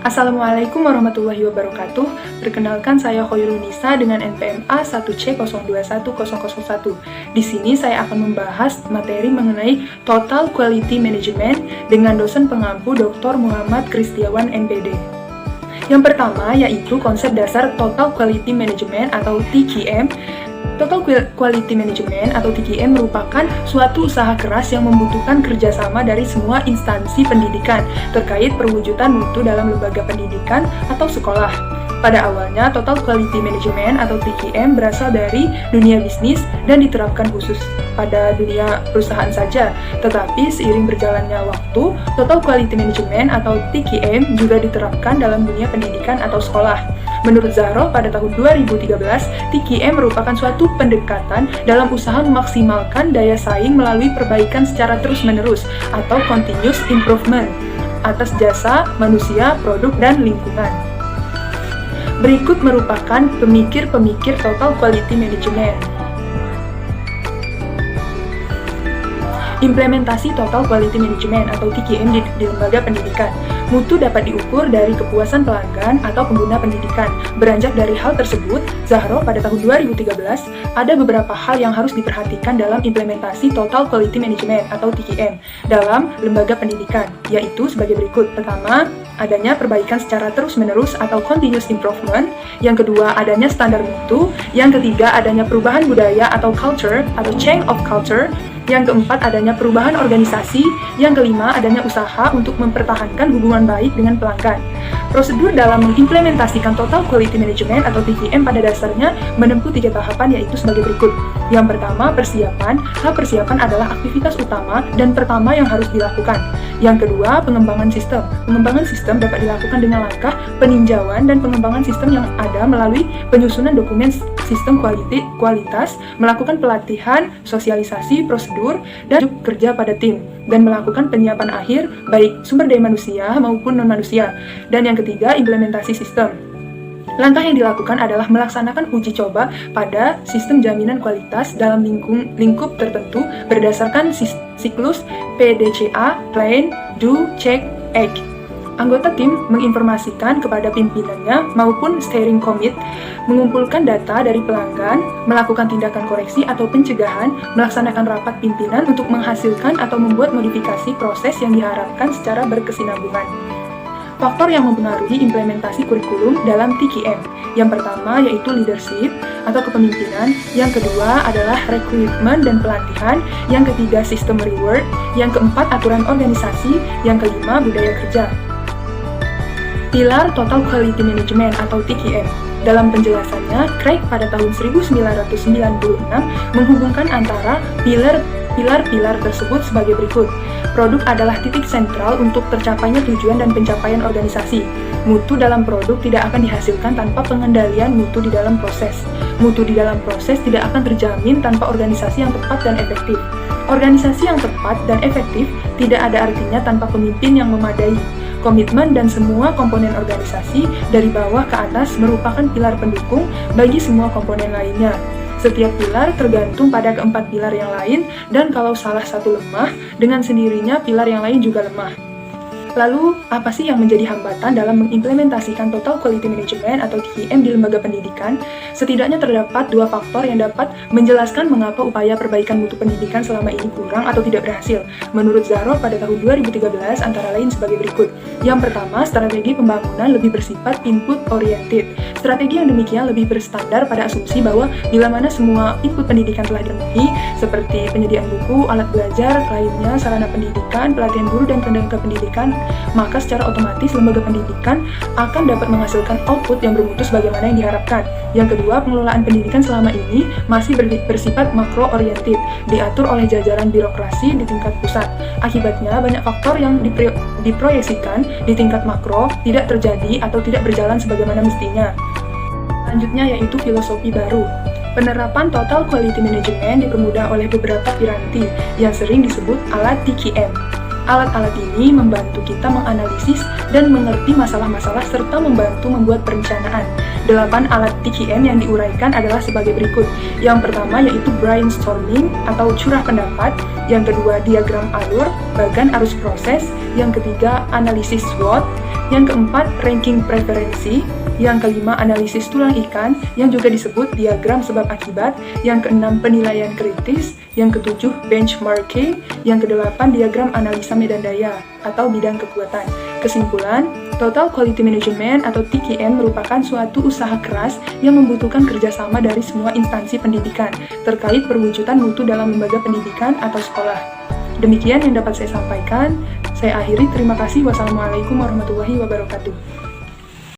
Assalamualaikum warahmatullahi wabarakatuh. Perkenalkan, saya Khoirul Nisa dengan NPMA 1C021001. Di sini saya akan membahas materi mengenai Total Quality Management dengan dosen pengampu Dr. Muhammad Kristiawan MPD. Yang pertama yaitu konsep dasar Total Quality Management atau TQM. Total Quality Management atau TQM merupakan suatu usaha keras yang membutuhkan kerjasama dari semua instansi pendidikan terkait perwujudan mutu dalam lembaga pendidikan atau sekolah. Pada awalnya, Total Quality Management atau TQM berasal dari dunia bisnis dan diterapkan khusus pada dunia perusahaan saja. Tetapi seiring berjalannya waktu, Total Quality Management atau TQM juga diterapkan dalam dunia pendidikan atau sekolah. Menurut Zahro, pada tahun 2013, TQM merupakan suatu pendekatan dalam usaha memaksimalkan daya saing melalui perbaikan secara terus-menerus atau continuous improvement atas jasa, manusia, produk, dan lingkungan. Berikut merupakan pemikir-pemikir Total Quality Management. Implementasi Total Quality Management atau TQM di lembaga pendidikan. Mutu dapat diukur dari kepuasan pelanggan atau pengguna pendidikan. Beranjak dari hal tersebut, Zahro pada tahun 2013 ada beberapa hal yang harus diperhatikan dalam implementasi Total Quality Management atau TQM dalam lembaga pendidikan, yaitu sebagai berikut. Pertama, adanya perbaikan secara terus-menerus atau continuous improvement. Yang kedua, adanya standar mutu. Yang ketiga, adanya perubahan budaya atau culture atau change of culture. Yang keempat, adanya perubahan organisasi. Yang kelima, adanya usaha untuk mempertahankan hubungan baik dengan pelanggan. Prosedur dalam mengimplementasikan Total Quality Management atau TQM pada dasarnya menempuh 3 tahapan, yaitu sebagai berikut. Yang pertama, persiapan. Tahap persiapan adalah aktivitas utama dan pertama yang harus dilakukan. Yang kedua, pengembangan sistem. Pengembangan sistem dapat dilakukan dengan langkah peninjauan dan pengembangan sistem yang ada melalui penyusunan dokumen sistem kualitas, melakukan pelatihan, sosialisasi, prosedur, dan kerja pada tim, dan melakukan penyiapan akhir, baik sumber daya manusia maupun non-manusia. Dan yang ketiga, implementasi sistem. Langkah yang dilakukan adalah melaksanakan uji coba pada sistem jaminan kualitas dalam lingkup tertentu berdasarkan siklus PDCA, Plan, Do, Check, Act. Anggota tim menginformasikan kepada pimpinannya maupun steering commit, mengumpulkan data dari pelanggan, melakukan tindakan koreksi atau pencegahan, melaksanakan rapat pimpinan untuk menghasilkan atau membuat modifikasi proses yang diharapkan secara berkesinambungan. Faktor yang mempengaruhi implementasi kurikulum dalam TQM. Yang pertama yaitu leadership atau kepemimpinan, yang kedua adalah recruitment dan pelatihan, yang ketiga sistem reward, yang keempat aturan organisasi, yang kelima budaya kerja. Pilar Total Quality Management atau TQM. Dalam penjelasannya, Craig pada tahun 1996 menghubungkan antara pilar-pilar tersebut sebagai berikut. Produk adalah titik sentral untuk tercapainya tujuan dan pencapaian organisasi. Mutu dalam produk tidak akan dihasilkan tanpa pengendalian mutu di dalam proses. Mutu di dalam proses tidak akan terjamin tanpa organisasi yang tepat dan efektif. Organisasi yang tepat dan efektif tidak ada artinya tanpa pemimpin yang memadai. Komitmen dan semua komponen organisasi dari bawah ke atas merupakan pilar pendukung bagi semua komponen lainnya. Setiap pilar tergantung pada keempat pilar yang lain, dan kalau salah satu lemah, dengan sendirinya pilar yang lain juga lemah. Lalu, apa sih yang menjadi hambatan dalam mengimplementasikan Total Quality Management atau TQM di lembaga pendidikan? Setidaknya terdapat 2 faktor yang dapat menjelaskan mengapa upaya perbaikan mutu pendidikan selama ini kurang atau tidak berhasil. Menurut Zahro pada tahun 2013 antara lain sebagai berikut. Yang pertama, strategi pembangunan lebih bersifat input oriented. Strategi yang demikian lebih berstandar pada asumsi bahwa bila mana semua input pendidikan telah dipenuhi, seperti penyediaan buku, alat belajar, lainnya, sarana pendidikan, pelatihan guru, dan tenaga pendidikan, maka secara otomatis lembaga pendidikan akan dapat menghasilkan output yang bermutu sebagaimana yang diharapkan. Yang kedua, pengelolaan pendidikan selama ini masih bersifat makro-oriented, diatur oleh jajaran birokrasi di tingkat pusat. Akibatnya, banyak faktor yang diproyeksikan di tingkat makro tidak terjadi atau tidak berjalan sebagaimana mestinya. Selanjutnya yaitu filosofi baru. Penerapan Total Quality Management dipermudah oleh beberapa piranti yang sering disebut alat TQM. Alat-alat ini membantu kita menganalisis dan mengerti masalah-masalah serta membantu membuat perencanaan. 8 alat TQM yang diuraikan adalah sebagai berikut. Yang pertama yaitu brainstorming atau curah pendapat. Yang kedua diagram alur, bagan arus proses. Yang ketiga analisis SWOT. Yang keempat, ranking preferensi. Yang kelima, analisis tulang ikan, yang juga disebut diagram sebab akibat. Yang keenam, penilaian kritis. Yang ketujuh, benchmarking. Yang kedelapan, diagram analisa medan daya atau bidang kekuatan. Kesimpulan, Total Quality Management atau TQM merupakan suatu usaha keras yang membutuhkan kerjasama dari semua instansi pendidikan terkait perwujudan mutu dalam lembaga pendidikan atau sekolah. Demikian yang dapat saya sampaikan. Saya akhiri, terima kasih. Wassalamualaikum warahmatullahi wabarakatuh.